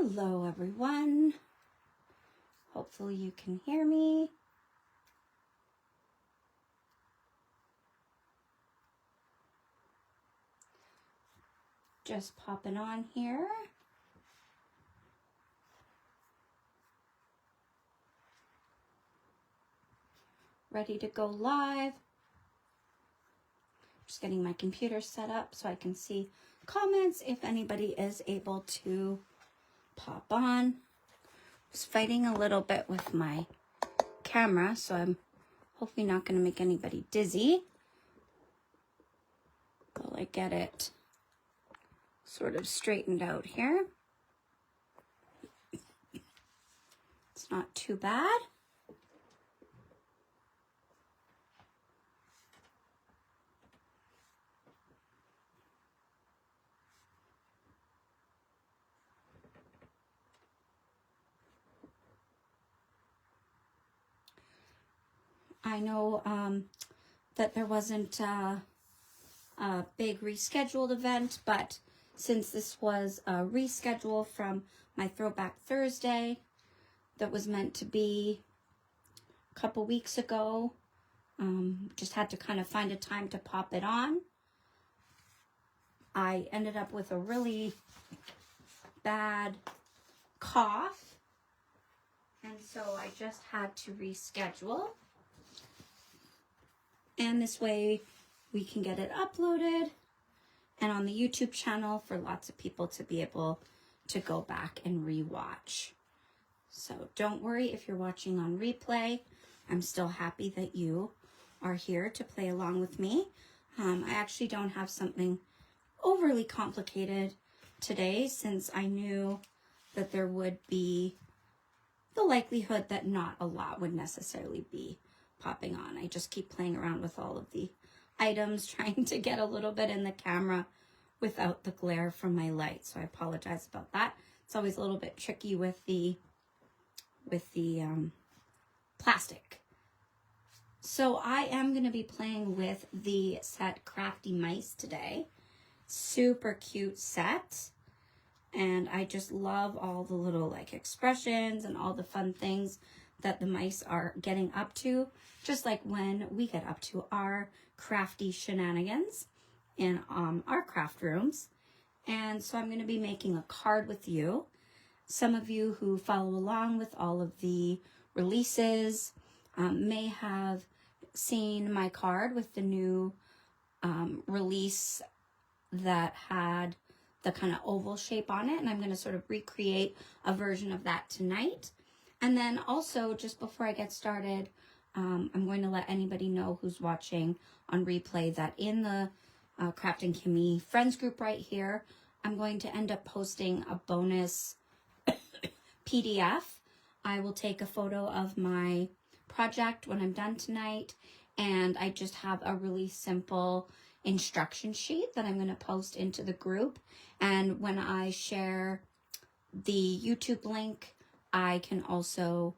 Hello everyone. Hopefully you can hear me. Just popping on here. Ready to go live. Just getting my computer set up so I can see comments if anybody is able to pop on. Just fighting a little bit with my camera, so I'm hopefully not going to make anybody dizzy while I get it sort of straightened out here. It's not too bad. I know that there wasn't a big rescheduled event, but since this was a reschedule from my Throwback Thursday that was meant to be a couple weeks ago, just had to kind of find a time to pop it on. I ended up with a really bad cough, and so I just had to reschedule. And this way we can get it uploaded and on the YouTube channel for lots of people to be able to go back and rewatch. So don't worry if you're watching on replay. I'm still happy that you are here to play along with me. I actually don't have something overly complicated today, since I knew that there would be the likelihood that not a lot would necessarily be popping on. I just keep playing around with all of the items, trying to get a little bit in the camera without the glare from my light. So I apologize about that. It's always a little bit tricky with the plastic. So I am going to be playing with the set Krafty Mice today. Super cute set. And I just love all the little like expressions and all the fun things that the mice are getting up to, just like when we get up to our crafty shenanigans in our craft rooms. And so I'm going to be making a card with you. Some of you who follow along with all of the releases may have seen my card with the new release that had the kind of oval shape on it, and I'm going to sort of recreate a version of that tonight. And then also, just before I get started, I'm going to let anybody know who's watching on replay that in the Kraftin Kimmie Friends group right here, I'm going to end up posting a bonus PDF. I will take a photo of my project when I'm done tonight, and I just have a really simple instruction sheet that I'm going to post into the group. And when I share the YouTube link, I can also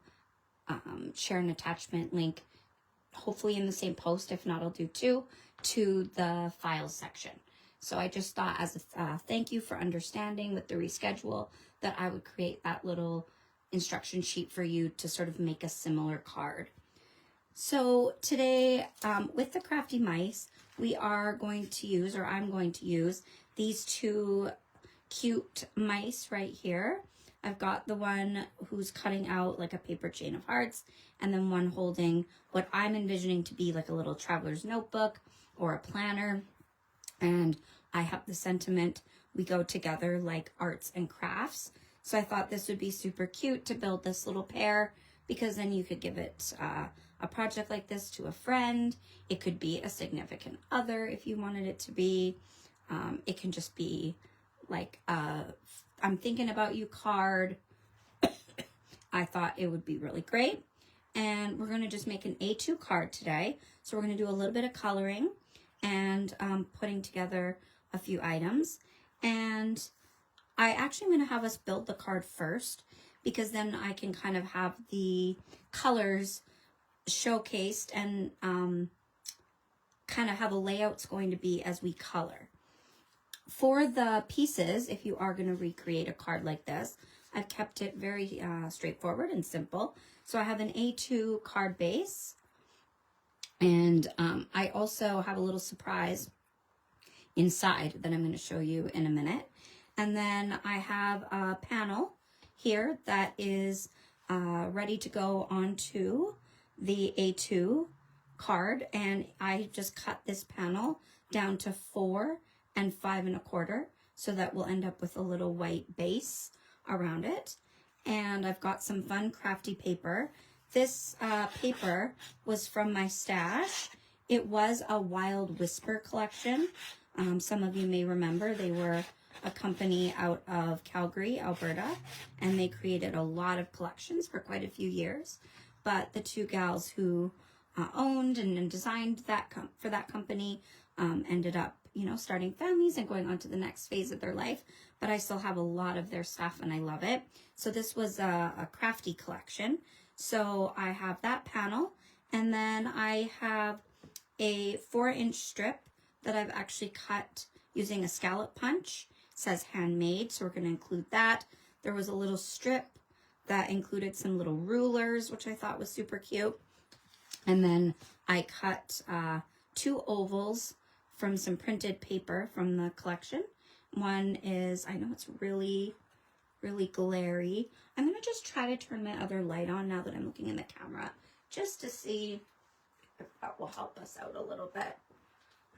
share an attachment link, hopefully in the same post. If not, I'll do two, to the files section. So I just thought, as a thank you for understanding with the reschedule, that I would create that little instruction sheet for you to sort of make a similar card. So today, with the Krafty Mice, we are going to use, or I'm going to use, these two cute mice right here. I've got the one who's cutting out like a paper chain of hearts, and then one holding what I'm envisioning to be like a little traveler's notebook or a planner. And I have the sentiment, we go together like arts and crafts. So I thought this would be super cute to build this little pair, because then you could give it a project like this to a friend. It could be a significant other if you wanted it to be. It can just be like a I'm thinking about you card. I thought it would be really great. And we're going to just make an A2 card today. So we're going to do a little bit of coloring and putting together a few items. And I actually am going to have us build the card first, because then I can kind of have the colors showcased and kind of how the layout's going to be as we color. For the pieces, if you are going to recreate a card like this, I've kept it very straightforward and simple. So I have an A2 card base, and I also have a little surprise inside that I'm going to show you in a minute. And then I have a panel here that is ready to go onto the A2 card, and I just cut this panel down to 4 and 5 1/4, so that we'll end up with a little white base around it. And I've got some fun crafty paper. This paper was from my stash. It was a Wild Whisper collection. Some of you may remember they were a company out of Calgary, Alberta, and they created a lot of collections for quite a few years. But the two gals who owned and designed that for that company ended up, you know, starting families and going on to the next phase of their life. But I still have a lot of their stuff and I love it. So this was a crafty collection. So I have that panel, and then I have a 4-inch strip that I've actually cut using a scallop punch. It says handmade, so we're going to include that. There was a little strip that included some little rulers, which I thought was super cute. And then I cut 2 ovals from some printed paper from the collection. One is, I know it's really glary. I'm going to just try to turn my other light on now that I'm looking in the camera, just to see if that will help us out a little bit.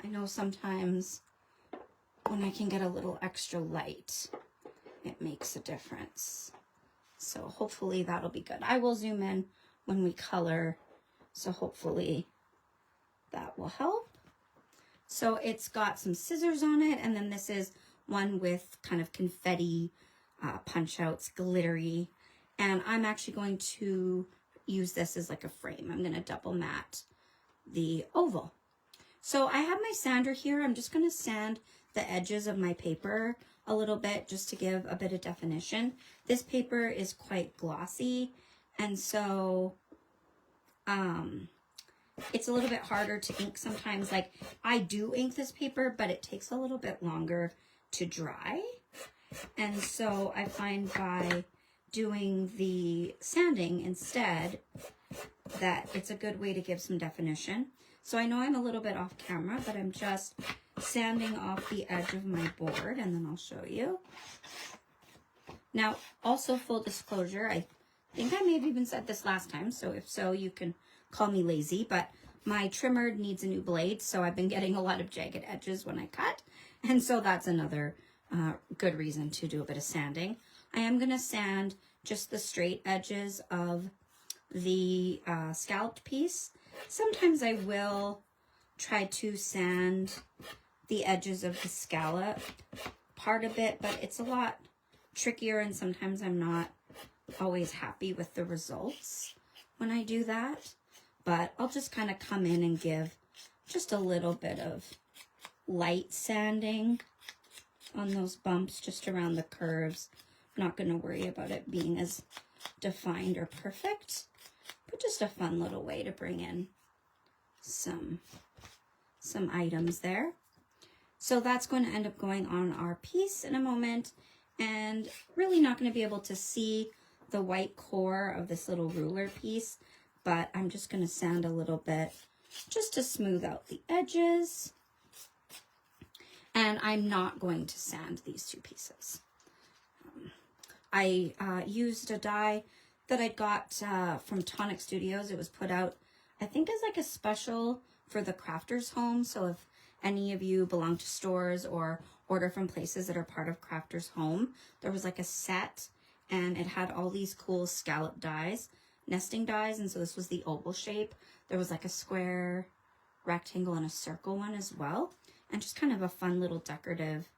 I know sometimes when I can get a little extra light, it makes a difference. So hopefully that'll be good. I will zoom in when we color, so hopefully that will help. So it's got some scissors on it, and then this is one with kind of confetti punch outs, glittery. And I'm actually going to use this as like a frame. I'm going to double mat the oval. So I have my sander here. I'm just going to sand the edges of my paper a little bit just to give a bit of definition. This paper is quite glossy, and so it's a little bit harder to ink sometimes. Like, I do ink this paper, but it takes a little bit longer to dry. And so I find by doing the sanding instead that it's a good way to give some definition. So I know I'm a little bit off camera, but I'm just sanding off the edge of my board, and then I'll show you. Now, also full disclosure, I think I may have even said this last time, so if so, you can call me lazy, but my trimmer needs a new blade, so I've been getting a lot of jagged edges when I cut, and so that's another good reason to do a bit of sanding. I am going to sand just the straight edges of the scalloped piece. Sometimes I will try to sand the edges of the scallop part of it, but it's a lot trickier, and sometimes I'm not always happy with the results when I do that. But I'll just kind of come in and give just a little bit of light sanding on those bumps just around the curves. I'm not going to worry about it being as defined or perfect, but just a fun little way to bring in some items there. So that's going to end up going on our piece in a moment, and really not going to be able to see the white core of this little ruler piece, but I'm just going to sand a little bit just to smooth out the edges. And I'm not going to sand these two pieces. I used a die that I got from Tonic Studios. It was put out, I think, as like a special for the crafters home. So if any of you belong to stores or order from places that are part of Crafters Home, there was like a set, and it had all these cool scallop dies, nesting dies, and so this was the oval shape. There was like a square, rectangle, and a circle one as well, and just kind of a fun little decorative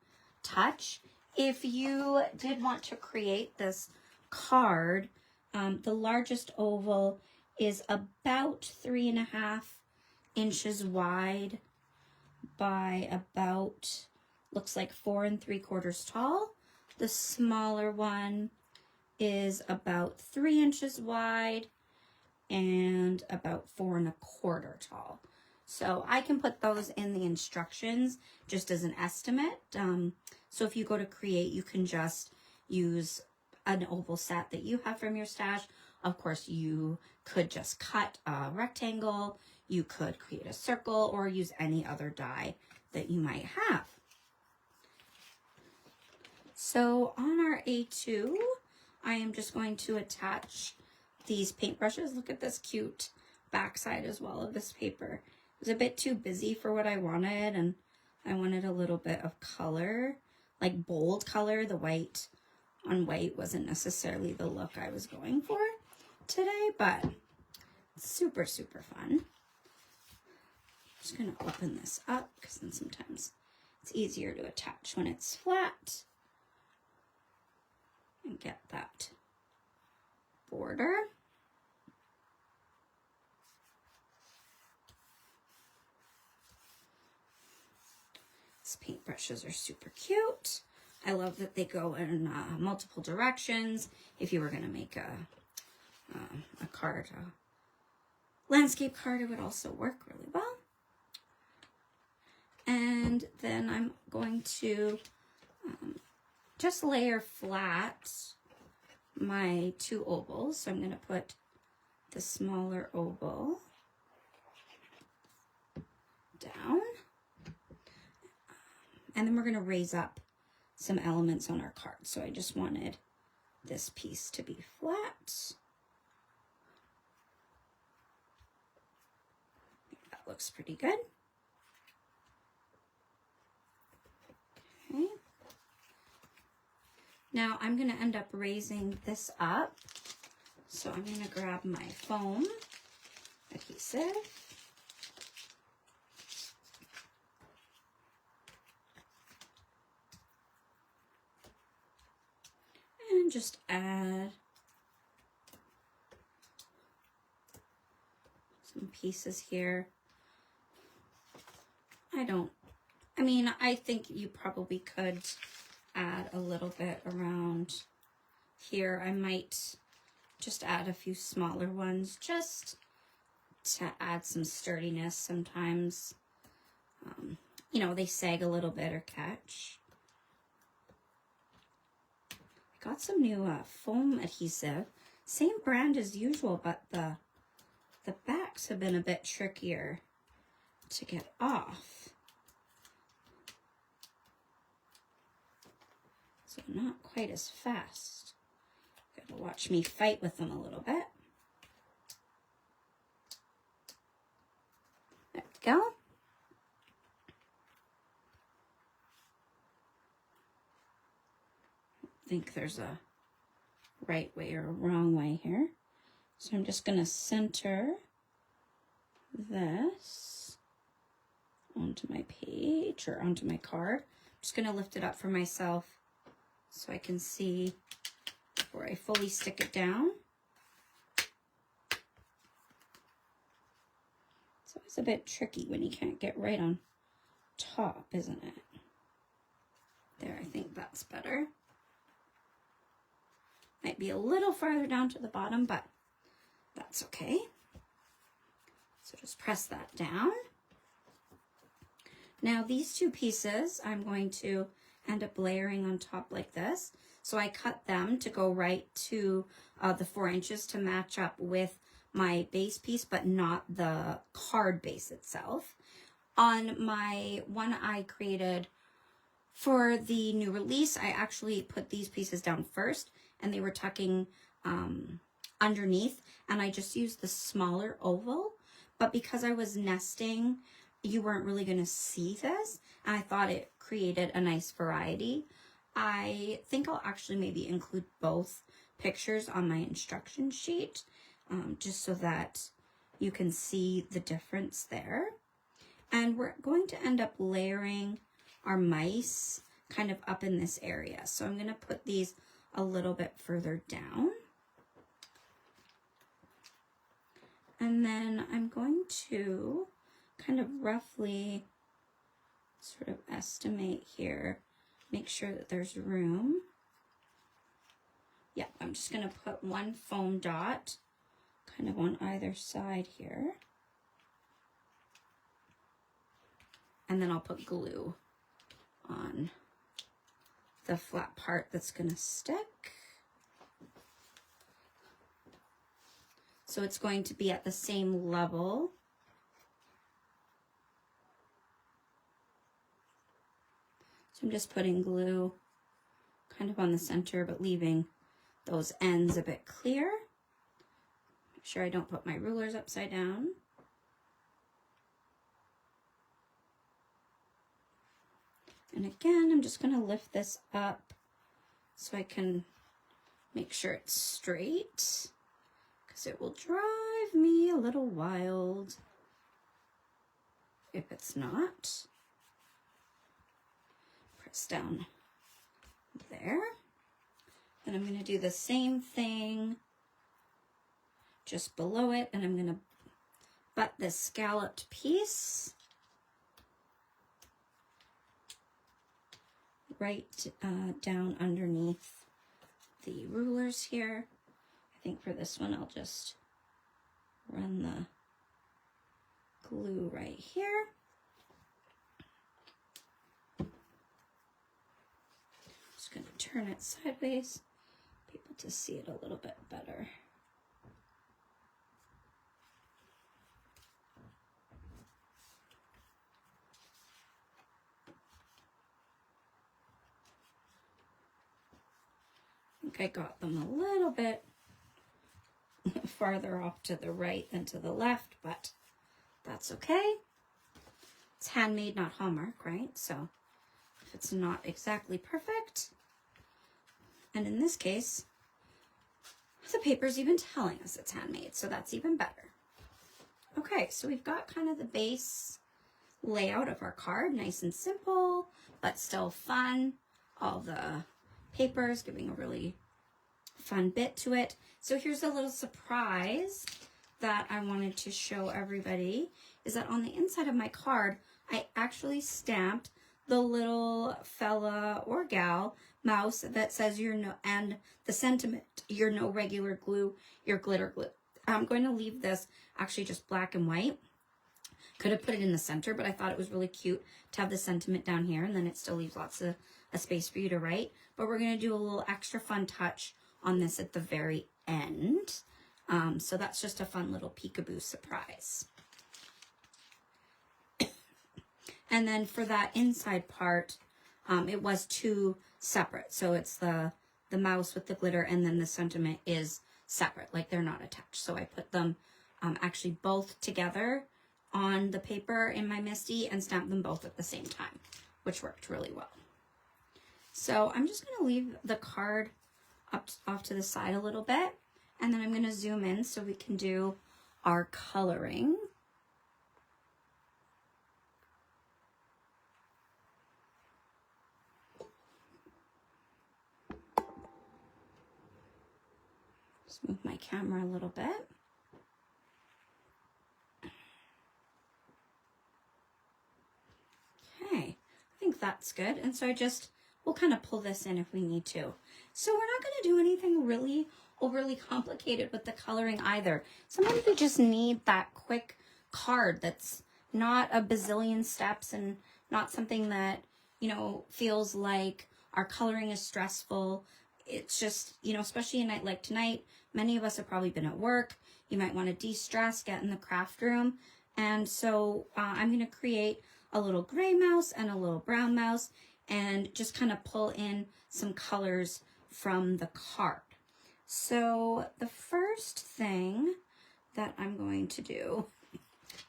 touch. If you did want to create this card, the largest oval is about 3.5 inches wide by about, looks like 4 3/4 tall. The smaller one is about 3 inches wide and about 4 1/4 tall. So I can put those in the instructions just as an estimate. So if you go to create, you can just use an oval set that you have from your stash. Of course, you could just cut a rectangle, you could create a circle, or use any other die that you might have. So on our A2, I am just going to attach these paintbrushes. Look at this cute backside as well of this paper. It was a bit too busy for what I wanted, and I wanted a little bit of color, like bold color. The white on white wasn't necessarily the look I was going for today, but super, super fun. I'm just gonna open this up because then sometimes it's easier to attach when it's flat. And get that border. These paintbrushes are super cute. I love that they go in multiple directions. If you were going to make a card, a landscape card, it would also work really well. And then I'm going to just layer flat my two ovals. So I'm going to put the smaller oval down. And then we're going to raise up some elements on our card. So I just wanted this piece to be flat. I think that looks pretty good. Okay. Now I'm going to end up raising this up. So I'm going to grab my foam adhesive. And just add some pieces here. I think you probably could add a little bit around here. I might just add a few smaller ones just to add some sturdiness. Sometimes, they sag a little bit or catch. I got some new foam adhesive. Same brand as usual, but the backs have been a bit trickier to get off. So not quite as fast. Gotta watch me fight with them a little bit. There we go. I think there's a right way or a wrong way here. So I'm just gonna center this onto my page or onto my card. I'm just gonna lift it up for myself so I can see before I fully stick it down. It's always a bit tricky when you can't get right on top, isn't it? There, I think that's better. Might be a little farther down to the bottom, but that's okay. So just press that down. Now these two pieces I'm going to end up layering on top like this. So I cut them to go right to the 4 inches to match up with my base piece, but not the card base itself. On my one I created for the new release, I actually put these pieces down first and they were tucking underneath, and I just used the smaller oval. But because I was nesting, you weren't really going to see this, and I thought it created a nice variety. I think I'll actually maybe include both pictures on my instruction sheet, just so that you can see the difference there. And we're going to end up layering our mice kind of up in this area. So I'm going to put these a little bit further down. And then I'm going to kind of roughly sort of estimate here, make sure that there's room. Yeah, I'm just going to put one foam dot kind of on either side here. And then I'll put glue on the flat part that's going to stick. So it's going to be at the same level. So I'm just putting glue kind of on the center, but leaving those ends a bit clear. Make sure I don't put my rulers upside down. And again, I'm just going to lift this up so I can make sure it's straight, because it will drive me a little wild if it's not. Press down there. Then I'm going to do the same thing just below it, and I'm going to butt this scalloped piece right down underneath the rulers here. I think for this one I'll just run the glue right here. Just going to turn it sideways, be able to see it a little bit better. I think I got them a little bit farther off to the right than to the left, but that's okay. It's handmade, not Hallmark, right? So if it's not exactly perfect, and in this case, the paper's even telling us it's handmade, so that's even better. Okay, so we've got kind of the base layout of our card, nice and simple, but still fun. All the papers giving a really fun bit to it. So here's a little surprise that I wanted to show everybody, is that on the inside of my card, I actually stamped the little fella or gal mouse that says you're no, and the sentiment, you're no regular glue, you're glitter glue. I'm going to leave this actually just black and white. Could have put it in the center, but I thought it was really cute to have the sentiment down here, and then it still leaves lots of a space for you to write. But we're going to do a little extra fun touch on this at the very end. So that's just a fun little peekaboo surprise. And then for that inside part, it was two separate. So it's the mouse with the glitter, and then the sentiment is separate, like they're not attached. So I put them actually both together on the paper in my MISTI and stamped them both at the same time, which worked really well. So I'm just going to leave the card off to the side a little bit, and then I'm going to zoom in so we can do our coloring. Just move my camera a little bit. Okay, I think that's good. And so we'll kind of pull this in if we need to. So we're not going to do anything really overly complicated with the coloring either. Sometimes we just need that quick card that's not a bazillion steps and not something that, you know, feels like our coloring is stressful. It's just, you know, especially a night like tonight, many of us have probably been at work. You might want to de-stress, get in the craft room. And so I'm going to create a little gray mouse and a little brown mouse and just kind of pull in some colors from the card. So the first thing that I'm going to do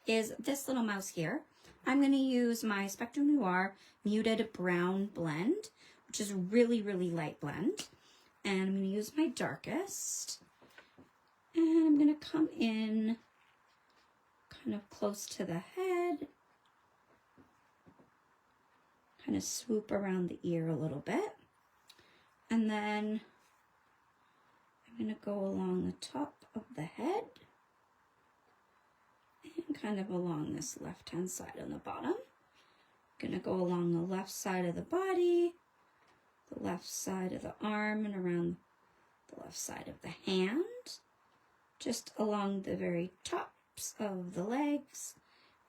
is this little mouse here. I'm going to use my Spectrum Noir Muted Brown blend, which is a really, really light blend. And I'm going to use my darkest. And I'm going to come in kind of close to the head. Kind of swoop around the ear a little bit. And then I'm going to go along the top of the head. And kind of along this left-hand side on the bottom. Going to go along the left side of the body, the left side of the arm, and around the left side of the hand. Just along the very tops of the legs,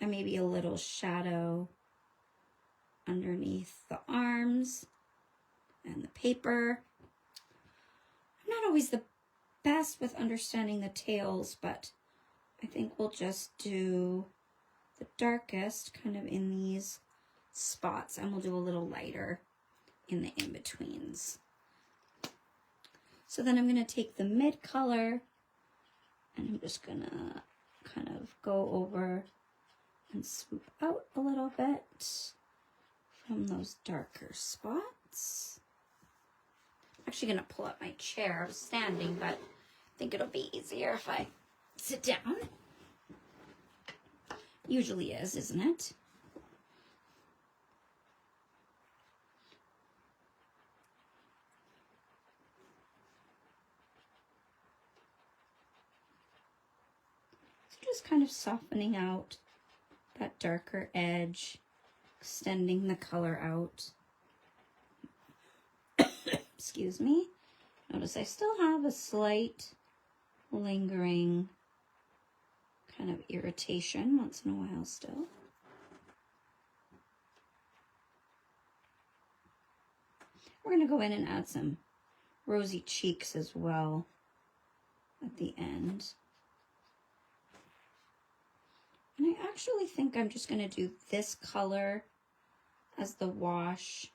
and maybe a little shadow underneath the arms and the paper. I'm not always the best with understanding the tails, but I think we'll just do the darkest kind of in these spots, and we'll do a little lighter in the in-betweens. So then I'm going to take the mid color, and I'm just going to kind of go over and swoop out a little bit from those darker spots. I'm actually going to pull up my chair. I was standing, but I think it'll be easier if I sit down. Usually is, isn't it? So just kind of softening out that darker edge, extending the color out. Excuse me. Notice I still have a slight lingering kind of irritation once in a while still. We're going to go in and add some rosy cheeks as well at the end. And I actually think I'm just going to do this color as the wash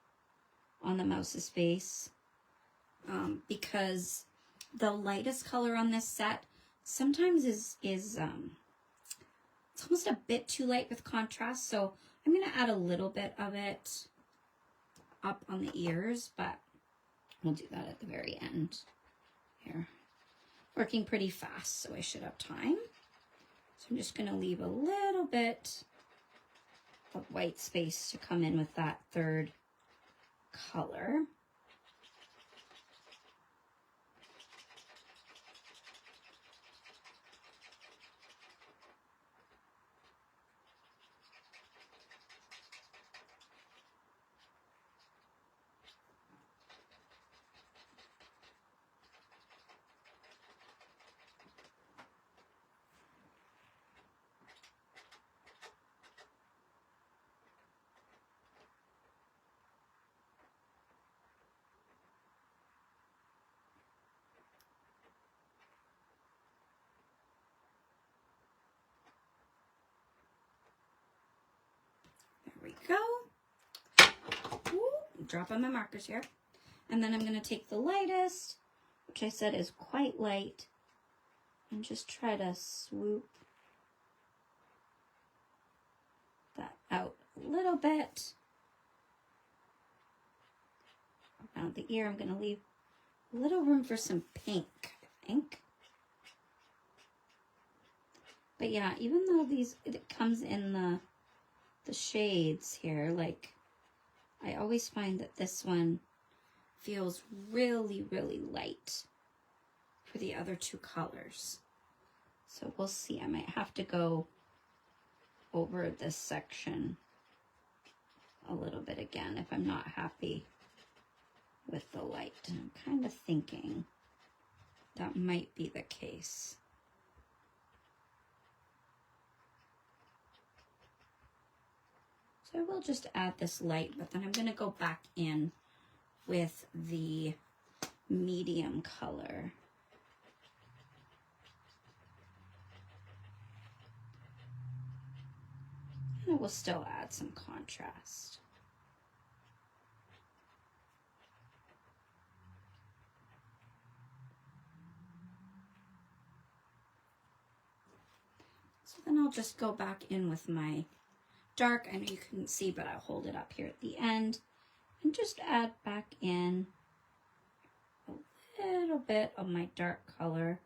on the mouse's face, because the lightest color on this set sometimes is it's almost a bit too light with contrast, so I'm going to add a little bit of it up on the ears, but we'll do that at the very end here. Working pretty fast, so I should have time. So I'm just going to leave a little bit of white space to come in with that third color. There we go. Ooh, dropping my markers here. And then I'm going to take the lightest, which I said is quite light, and just try to swoop that out a little bit. Around the ear, I'm going to leave a little room for some pink, I think. But yeah, even though it comes in the shades here, like, I always find that this one feels really, really light for the other two colors. So we'll see. I might have to go over this section a little bit again if I'm not happy with the light. I'm kind of thinking that might be the case. So I will just add this light, but then I'm going to go back in with the medium color. And I will still add some contrast. So then I'll just go back in with my dark. I know you couldn't see, but I'll hold it up here at the end and just add back in a little bit of my dark color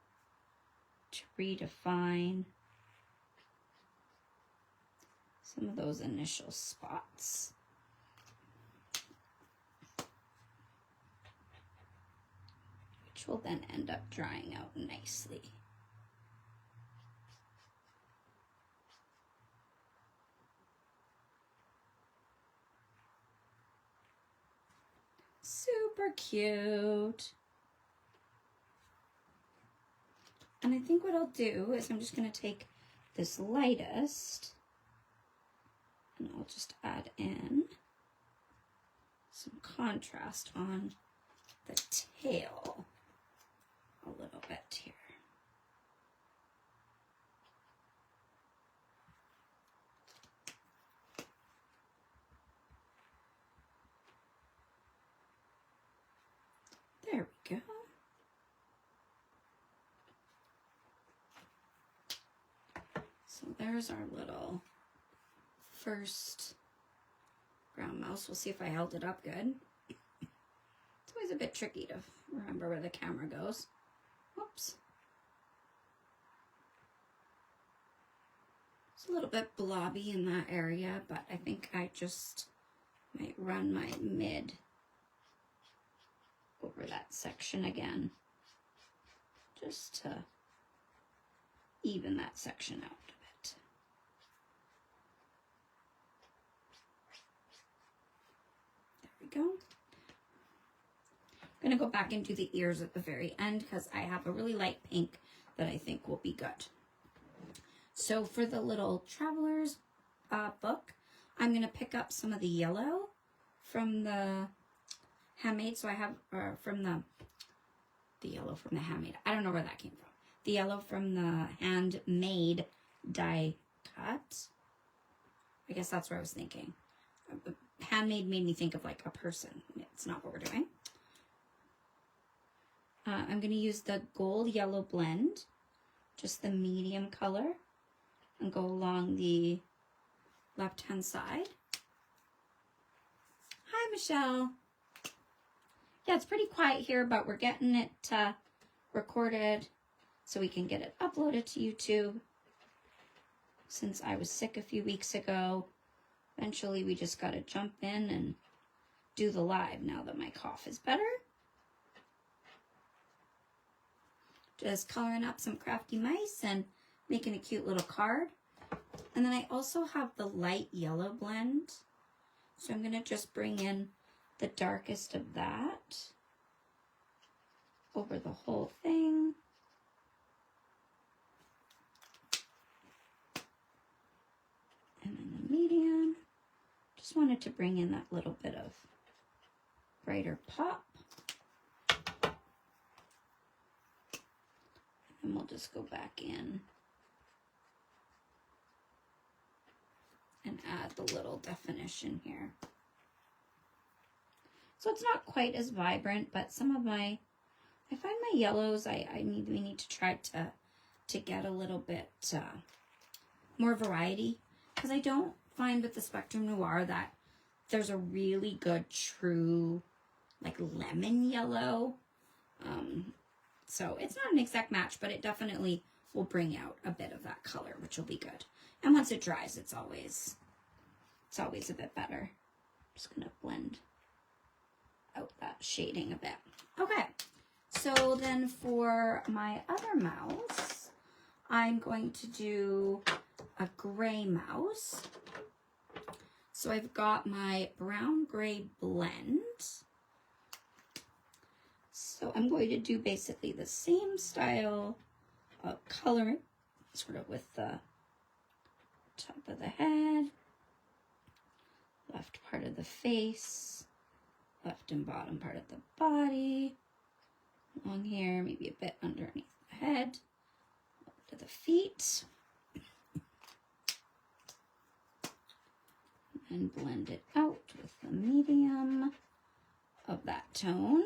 to redefine some of those initial spots. Which will then end up drying out nicely. Super cute. And I think what I'll do is I'm just going to take this lightest and I'll just add in some contrast on the tail. a little bit here. There we go. So there's our little first ground mouse. We'll see if I held it up good. It's always a bit tricky to remember where the camera goes. Whoops. It's a little bit blobby in that area, but I think I just might run my mid over that section again, just to even that section out a bit. There we go. I'm gonna go back and do the ears at the very end because I have a really light pink that I think will be good. So for the little traveler's book, I'm gonna pick up some of the yellow from the handmade. So I have from the yellow from the handmade. I don't know where that came from. The yellow from the handmade die cut. I guess that's what I was thinking. Handmade made me think of like a person. It's not what we're doing. I'm going to use the gold yellow blend, just the medium color, and go along the left-hand side. Hi, Michelle. Yeah, it's pretty quiet here, but we're getting it recorded so we can get it uploaded to YouTube. Since I was sick a few weeks ago, eventually we just got to jump in and do the live now that my cough is better. Just coloring up some Krafty Mice and making a cute little card. And then I also have the light yellow blend. So I'm going to just bring in the darkest of that over the whole thing. And then the medium. Just wanted to bring in that little bit of brighter pop. And we'll just go back in and add the little definition here. So it's not quite as vibrant, but some of my, I find my yellows, we need to try to get a little bit more variety, because I don't find with the Spectrum Noir that there's a really good true like lemon yellow. So it's not an exact match, but it definitely will bring out a bit of that color, which will be good. And once it dries, it's always a bit better. I'm just gonna blend out that shading a bit. Okay, so then for my other mouse, I'm going to do a gray mouse. So I've got my brown gray blend. So I'm going to do basically the same style of coloring, sort of with the top of the head, left part of the face, left and bottom part of the body, along here, maybe a bit underneath the head, up to the feet, and blend it out with the medium of that tone.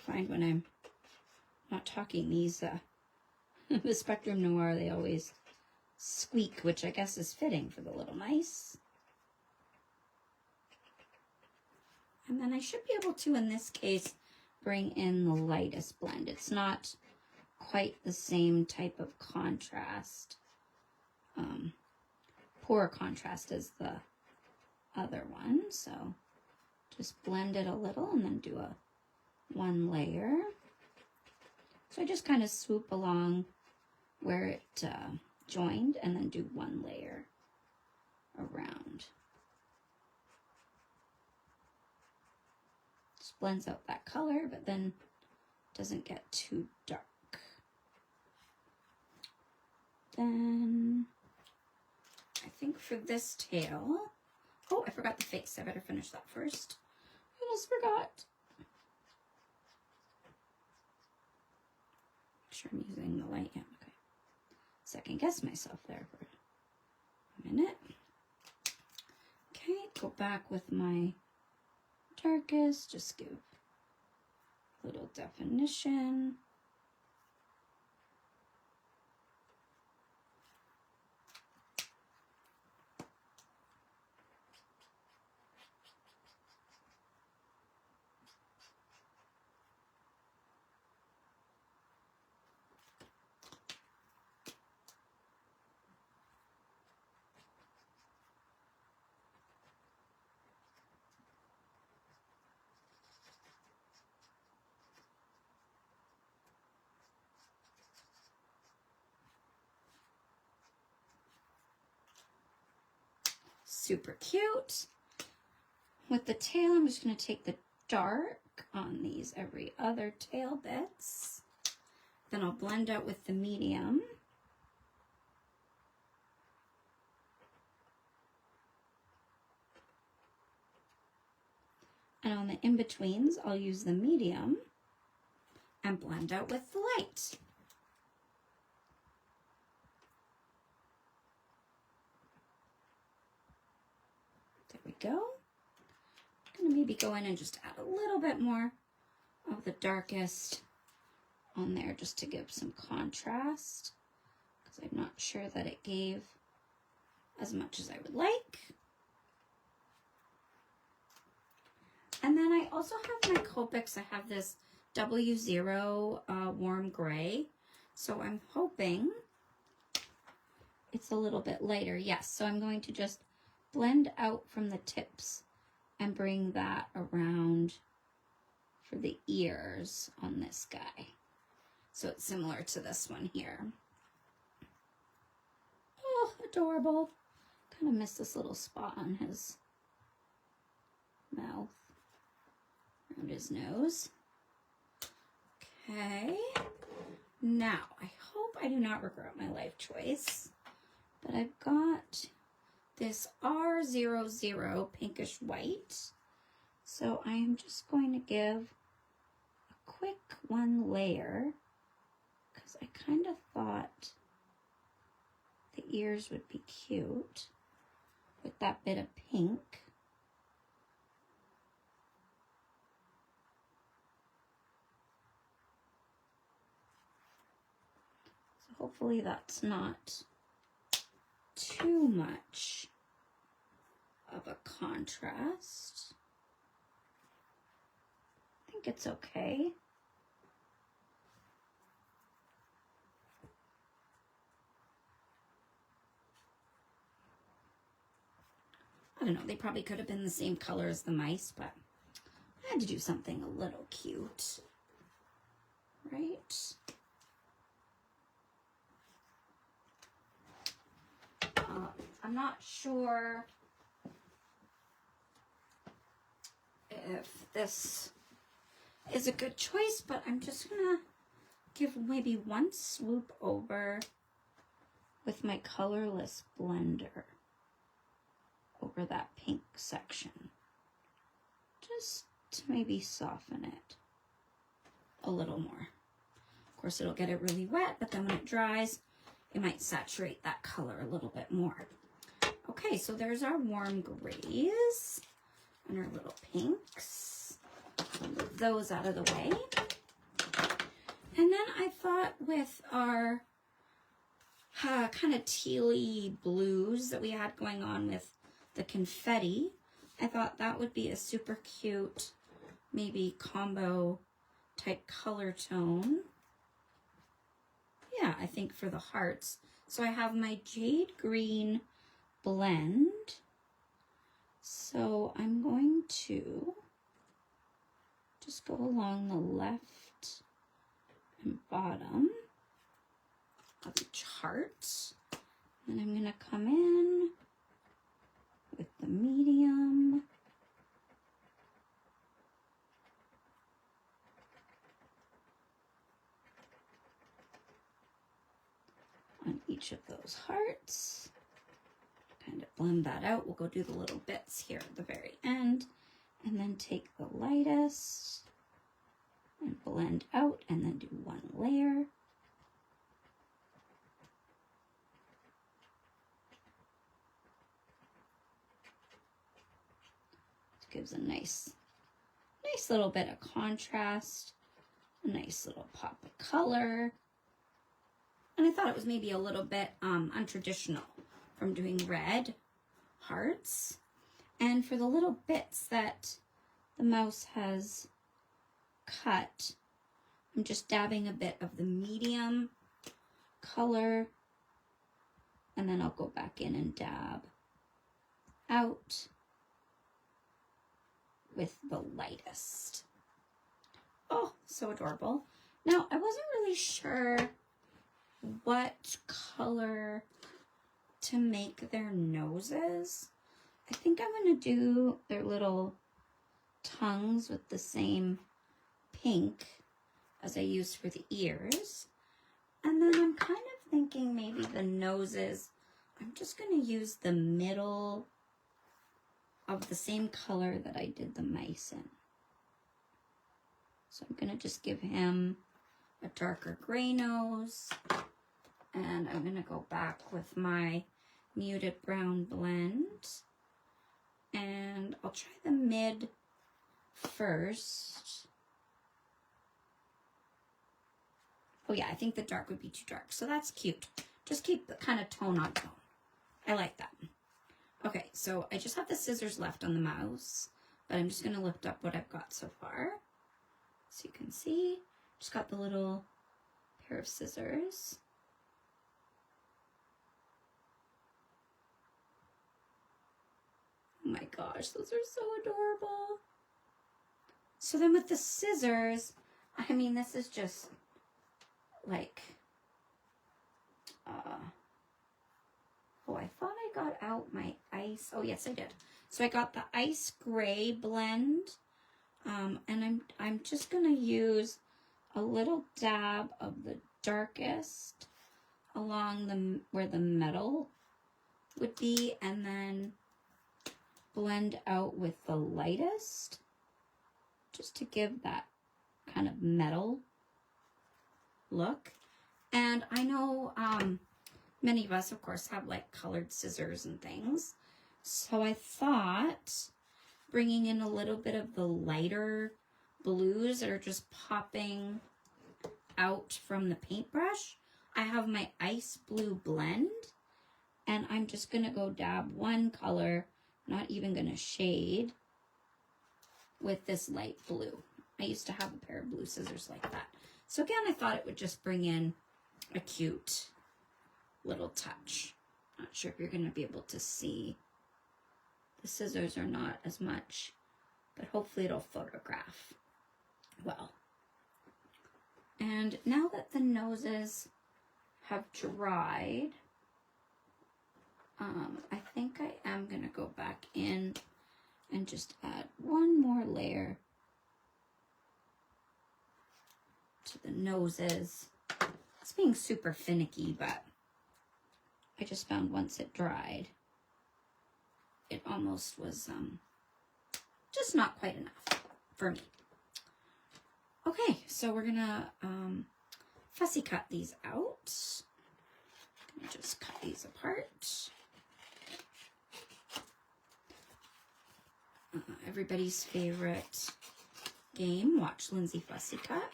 Find when I'm not talking, these the Spectrum Noir, they always squeak, which I guess is fitting for the little mice. And then I should be able to, in this case, bring in the lightest blend. It's not quite the same type of contrast, poor contrast as the other one. So just blend it a little and then do a one layer. So I just kind of swoop along where it joined, and then do one layer around. Just blends out that color, but then doesn't get too dark. Then I think for this tail, oh, I forgot the face. I better finish that first. I almost forgot. Make sure I'm using the light. Yeah, okay. Second guess myself there for a minute. Okay, go back with my darkest, just give a little definition. Super cute. With the tail, I'm just going to take the dark on these every other tail bits. Then I'll blend out with the medium. And on the in-betweens, I'll use the medium and blend out with the light. There we go. I'm gonna maybe go in and just add a little bit more of the darkest on there just to give some contrast, because I'm not sure that it gave as much as I would like. And then I also have my Copics. I have this W0 warm gray, so I'm hoping it's a little bit lighter. Yes, so I'm going to just blend out from the tips and bring that around for the ears on this guy. So it's similar to this one here. Oh, adorable. Kind of missed this little spot on his mouth, around his nose. Okay. Now, I hope I do not regret my life choice, but I've got this R00 pinkish white. So I am just going to give a quick one layer, because I kind of thought the ears would be cute with that bit of pink. So hopefully that's not too much of a contrast. I think it's okay. I don't know, they probably could have been the same color as the mice, but I had to do something a little cute, right? I'm not sure if this is a good choice, but I'm just gonna give maybe one swoop over with my colorless blender over that pink section, just to maybe soften it a little more. Of course, it'll get it really wet, but then when it dries, it might saturate that color a little bit more. Okay, so there's our warm grays and our little pinks. So move those out of the way. And then I thought with our kind of tealy blues that we had going on with the confetti, I thought that would be a super cute, maybe combo type color tone. Yeah, I think for the hearts. So I have my jade green blend. So I'm going to just go along the left and bottom of each heart. And I'm going to come in with the medium. On each of those hearts. Kind of blend that out. We'll go do the little bits here at the very end. And then take the lightest and blend out and then do one layer. It gives a nice little bit of contrast, a nice little pop of color. And I thought it was maybe a little bit untraditional from doing red hearts. And for the little bits that the mouse has cut, I'm just dabbing a bit of the medium color, and then I'll go back in and dab out with the lightest. Oh, so adorable. Now, I wasn't really sure what color to make their noses. I think I'm going to do their little tongues with the same pink as I used for the ears. And then I'm kind of thinking maybe the noses, I'm just going to use the middle of the same color that I did the mice in. So I'm going to just give him a darker gray nose. And I'm going to go back with my muted brown blend. And I'll try the mid first. Oh yeah, I think the dark would be too dark. So that's cute. Just keep the kind of tone on tone. I like that. Okay, so I just have the scissors left on the mouse. But I'm just going to lift up what I've got so far. So you can see, just got the little pair of scissors. Oh my gosh, those are so adorable. So then with the scissors, I mean, this is just like, oh, I thought I got out my ice. Oh, yes, I did. So I got the ice gray blend, and I'm just going to use a little dab of the darkest along where the metal would be, and then blend out with the lightest just to give that kind of metal look. And I know many of us, of course, have like colored scissors and things. So I thought bringing in a little bit of the lighter blues that are just popping out from the paintbrush. I have my ice blue blend, and I'm just going to go dab one color, not even going to shade, with this light blue. I used to have a pair of blue scissors like that. So again, I thought it would just bring in a cute little touch. Not sure if you're going to be able to see. The scissors are not as much, but hopefully it'll photograph well. And now that the noses have dried, I think I am going to go back in and just add one more layer to the noses. It's being super finicky, but I just found once it dried, it almost was just not quite enough for me. Okay, so we're gonna fussy cut these out. I'm gonna just cut these apart. Everybody's favorite game, watch Lindsay fussy cut.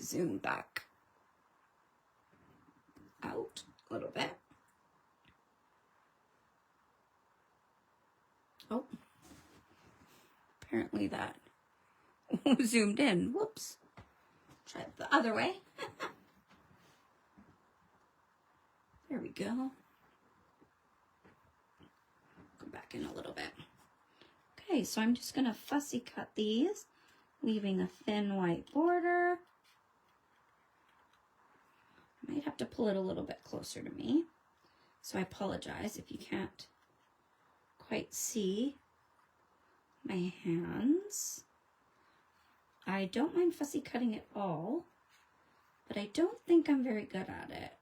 Zoom back out a little bit. Oh, apparently that zoomed in. Whoops. Try it the other way. There we go. Go back in a little bit. Okay, so I'm just going to fussy cut these, leaving a thin white border. I might have to pull it a little bit closer to me, so I apologize if you can't quite see my hands. I don't mind fussy cutting at all, but I don't think I'm very good at it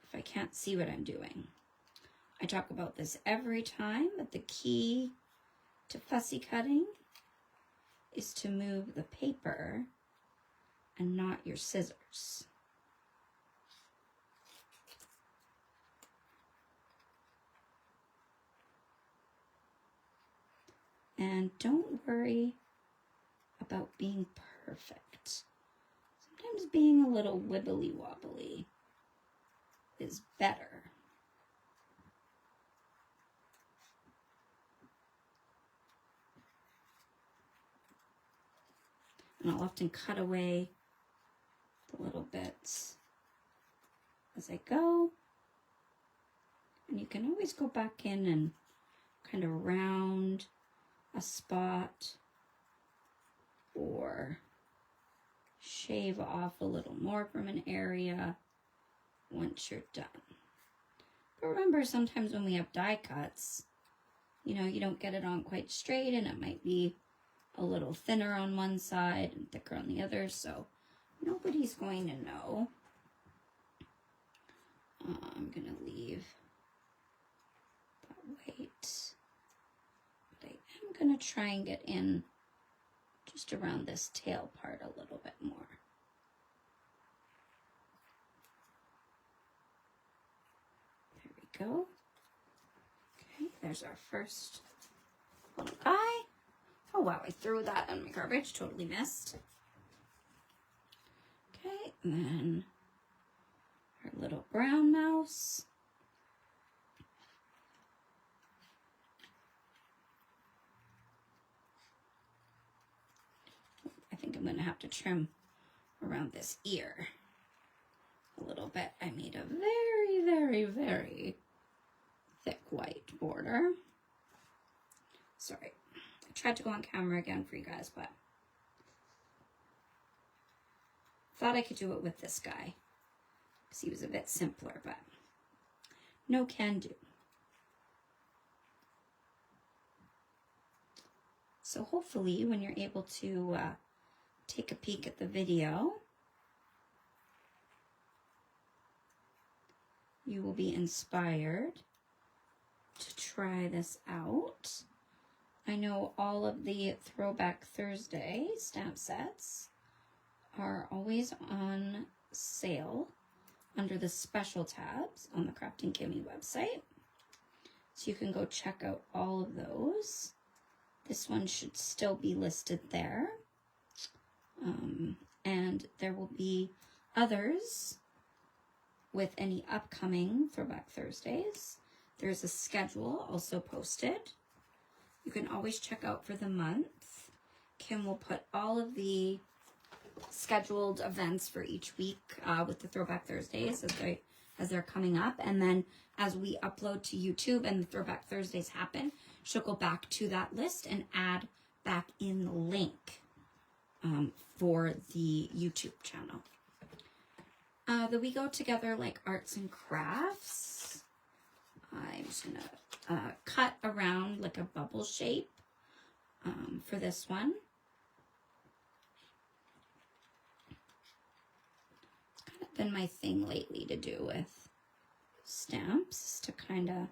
if I can't see what I'm doing. I talk about this every time, but the key to fussy cutting is to move the paper and not your scissors. And don't worry about being perfect. Sometimes being a little wibbly wobbly is better. And I'll often cut away the little bits as I go. And you can always go back in and kind of round a spot or shave off a little more from an area once you're done. But remember, sometimes when we have die cuts, you know, you don't get it on quite straight and it might be a little thinner on one side and thicker on the other, so nobody's going to know. I'm going to leave that white, but I am going to try and get in just around this tail part a little bit more. There we go. Okay, there's our first little guy. Oh wow, I threw that in my garbage, totally missed. Okay, and then our little brown mouse. I think I'm gonna have to trim around this ear a little bit. I made a very, very, very thick white border. Sorry. I tried to go on camera again for you guys, but thought I could do it with this guy because he was a bit simpler, but no can do. So hopefully when you're able to take a peek at the video, you will be inspired to try this out. I know all of the Throwback Thursday stamp sets are always on sale under the special tabs on the Kraftin Kimmie website. So you can go check out all of those. This one should still be listed there. And there will be others with any upcoming Throwback Thursdays. There's a schedule also posted. You can always check out for the month. Kim will put all of the scheduled events for each week with the Throwback Thursdays as they're coming up. And then as we upload to YouTube and the Throwback Thursdays happen, she'll go back to that list and add back in the link for the YouTube channel. The We Go Together Like Arts and Crafts. I'm just going to cut around like a bubble shape for this one. It's kind of been my thing lately to do with stamps, to kind of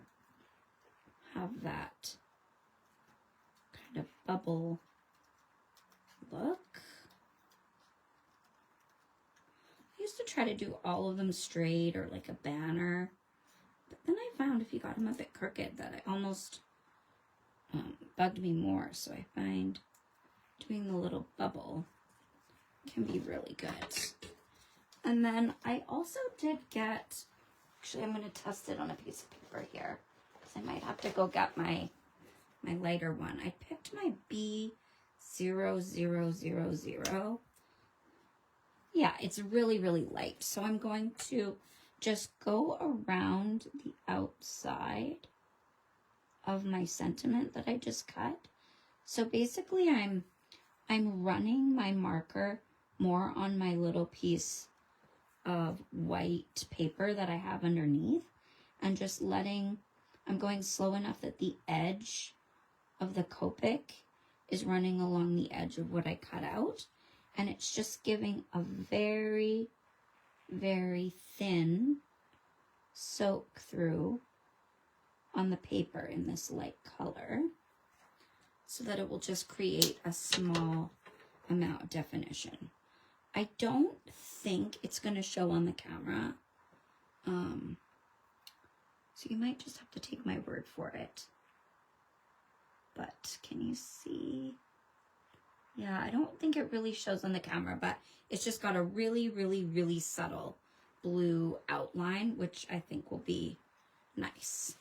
have that kind of bubble look. I used to try to do all of them straight or like a banner. But then I found if you got them a bit crooked that it almost bugged me more. So I find doing the little bubble can be really good. And then I also did get, actually I'm going to test it on a piece of paper here, because I might have to go get my lighter one. I picked my B0000. Yeah, it's really, really light. So I'm going to just go around the outside of my sentiment that I just cut So basically I'm running my marker more on my little piece of white paper that I have underneath, and just I'm going slow enough that the edge of the Copic is running along the edge of what I cut out, and it's just giving a very, very thin soak through on the paper in this light color, so that it will just create a small amount of definition. I don't think it's going to show on the camera, so you might just have to take my word for it. But can you see? Yeah, I don't think it really shows on the camera, but it's just got a really, really, really subtle blue outline, which I think will be nice.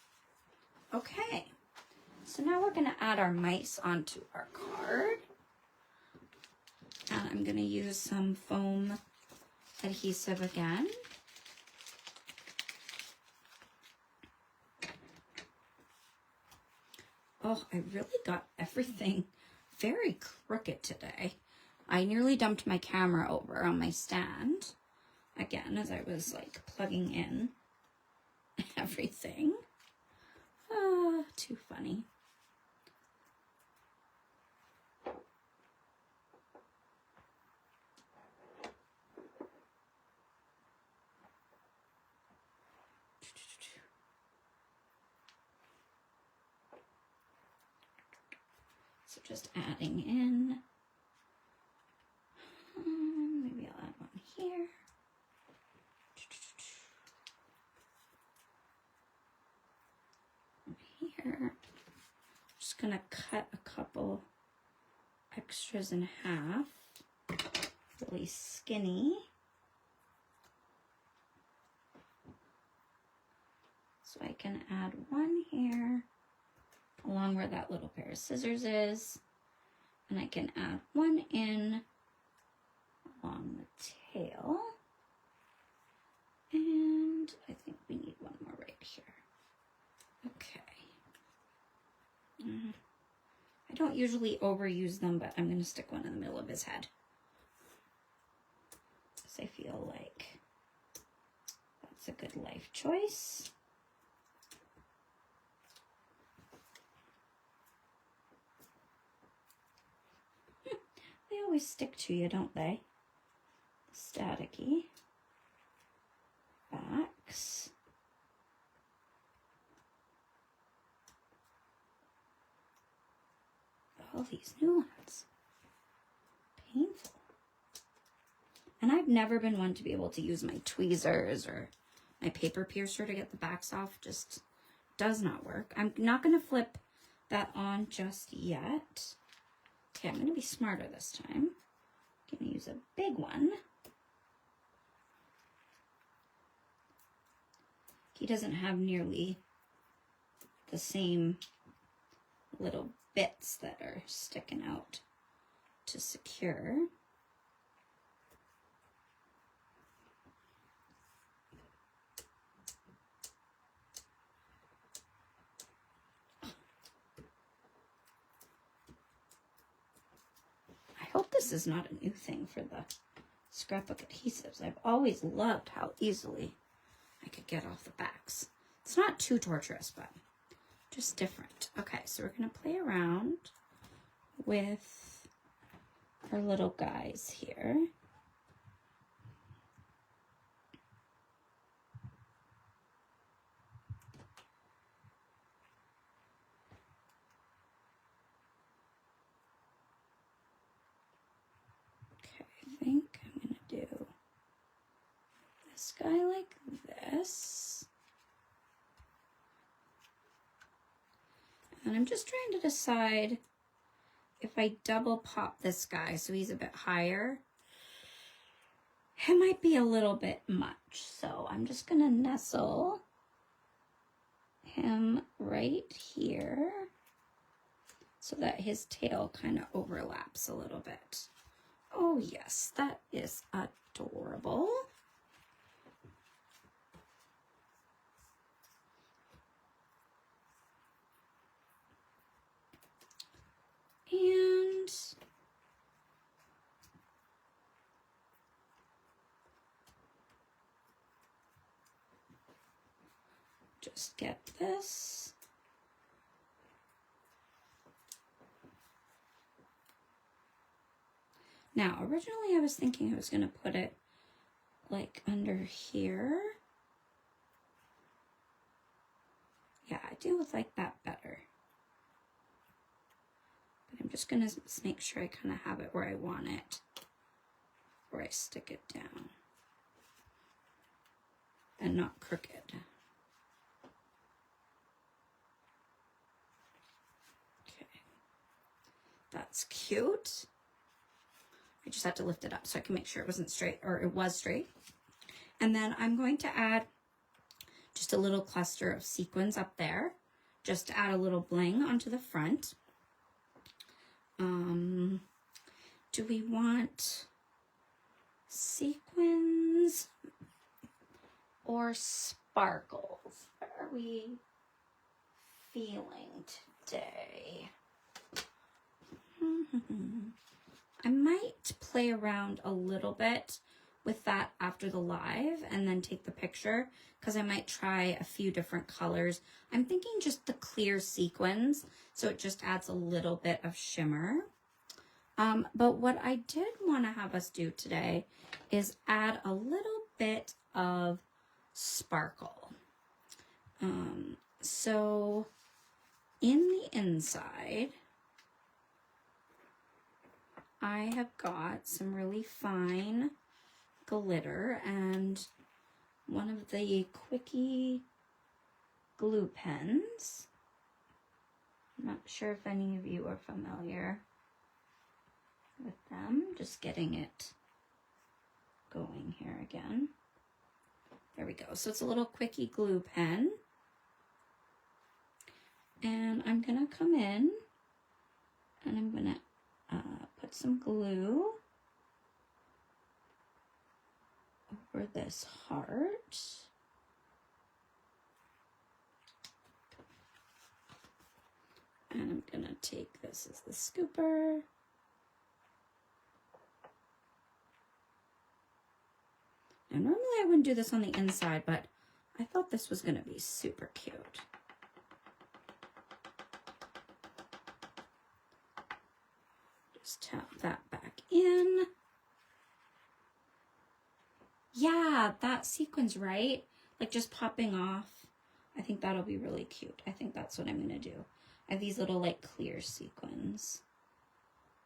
Okay, so now we're going to add our mice onto our card. And I'm going to use some foam adhesive again. Oh, I really got everything very crooked today. I nearly dumped my camera over on my stand again as I was like plugging in everything. Ah, too funny. So just adding in, maybe I'll add one here. Here, just gonna cut a couple extras in half, really skinny. So I can add one here along where that little pair of scissors is, and I can add one in along the tail, and I think we need one more right here. Okay. I don't usually overuse them, but I'm going to stick one in the middle of his head, because I feel like that's a good life choice. They always stick to you, don't they? Staticky backs. All these new ones. Painful. And I've never been one to be able to use my tweezers or my paper piercer to get the backs off. Just does not work. I'm not going to flip that on just yet. Okay, I'm going to be smarter this time. I'm going to use a big one. He doesn't have nearly the same little bits that are sticking out to secure. I hope this is not a new thing for the scrapbook adhesives. I've always loved how easily I could get off the backs. It's not too torturous, but just different. Okay, so we're going to play around with our little guys here. Okay, I think I'm going to do this guy like this. And I'm just trying to decide if I double pop this guy so he's a bit higher. It might be a little bit much. So I'm just going to nestle him right here so that his tail kind of overlaps a little bit. Oh yes, that is adorable. just get this. Now, originally I was thinking I was going to put it like under here. Yeah, I do like that better. But I'm just going to make sure I kind of have it where I want it, where I stick it down and not crooked. Okay, that's cute. I just had to lift it up so I can make sure it wasn't straight, or it was straight. And then I'm going to add just a little cluster of sequins up there, just to add a little bling onto the front. Do we want sequins or sparkles? What are we feeling today? I might play around a little bit with that after the live and then take the picture, because I might try a few different colors. I'm thinking just the clear sequins, so it just adds a little bit of shimmer. But what I did want to have us do today is add a little bit of sparkle. So in the inside, I have got some really fine glitter and one of the quickie glue pens. I'm not sure if any of you are familiar with them. Just getting it going here again. There we go. So it's a little quickie glue pen. And I'm gonna come in and I'm gonna put some glue over this heart. And I'm gonna take this as the scooper. Now normally I wouldn't do this on the inside, but I thought this was gonna be super cute. Just tap that back in. Yeah, that sequin's right. Like just popping off. I think that'll be really cute. I think that's what I'm gonna do. I have these little like clear sequins.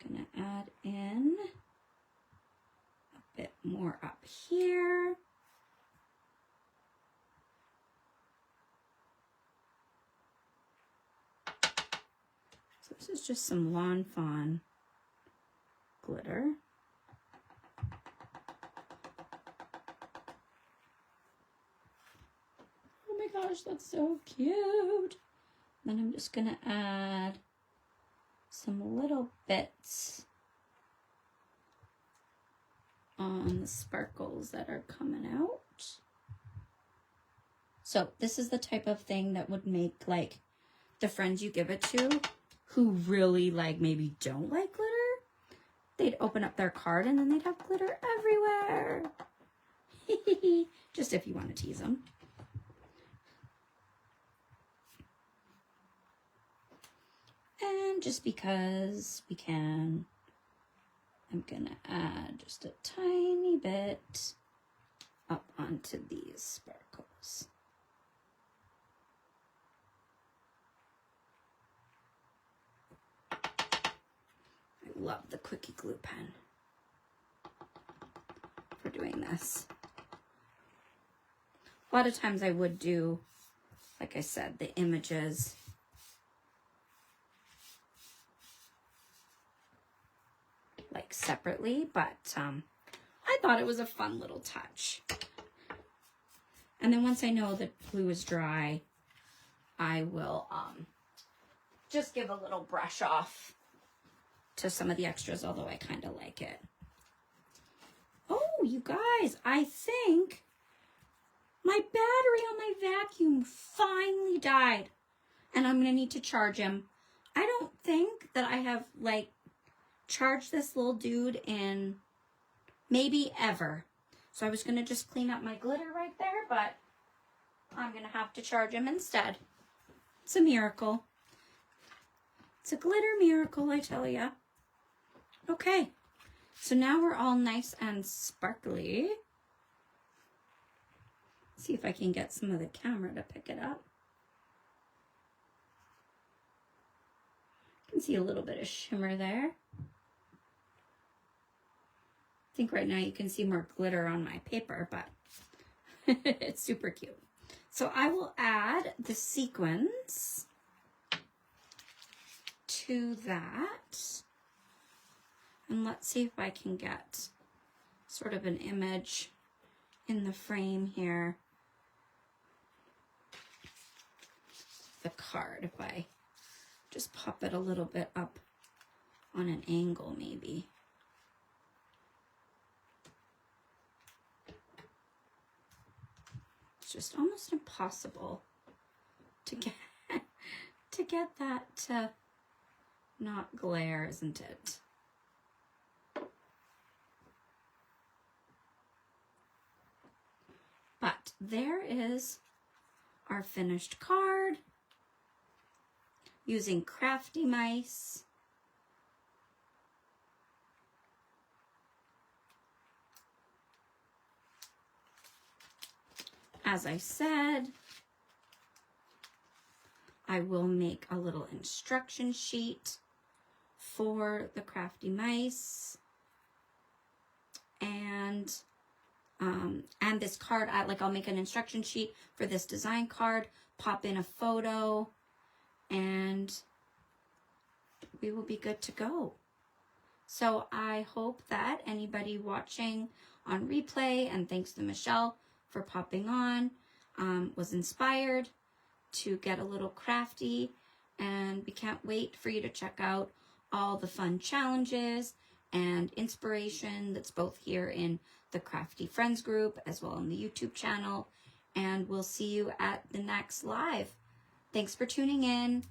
Gonna add in a bit more up here. So this is just some Lawn Fawn glitter. Oh my gosh, that's so cute. Then I'm just gonna add some little bits on the sparkles that are coming out. So this is the type of thing that would make like the friends you give it to who really like maybe don't like glitter. They'd open up their card and then they'd have glitter everywhere. Just if you want to tease them. And just because we can, I'm gonna add just a tiny bit up onto these sparkles. I love the quickie glue pen for doing this. A lot of times I would do, like I said, the images like separately, but I thought it was a fun little touch. And then once I know that glue is dry, I will just give a little brush off to some of the extras, although I kind of like it. Oh, you guys, I think my battery on my vacuum finally died, and I'm gonna need to charge him. I don't think that I have like charged this little dude in maybe ever. So I was gonna just clean up my glitter right there, but I'm going to have to charge him instead. It's a miracle. It's a glitter miracle, I tell ya. Okay, so now we're all nice and sparkly. See if I can get some of the camera to pick it up. You can see a little bit of shimmer there. I think right now you can see more glitter on my paper, but it's super cute. So I will add the sequins to that. And let's see if I can get sort of an image in the frame here. The card, if I just pop it a little bit up on an angle maybe. It's just almost impossible to get that to not glare, isn't it? But there is our finished card using Krafty Mice. As I said, I will make a little instruction sheet for the Krafty Mice. And this card, I'll make an instruction sheet for this design card, pop in a photo, and we will be good to go. So I hope that anybody watching on replay, and thanks to Michelle for popping on, was inspired to get a little crafty, and we can't wait for you to check out all the fun challenges and inspiration that's both here in the Krafty Friends group as well on the YouTube channel, and we'll see you at the next live. Thanks for tuning in.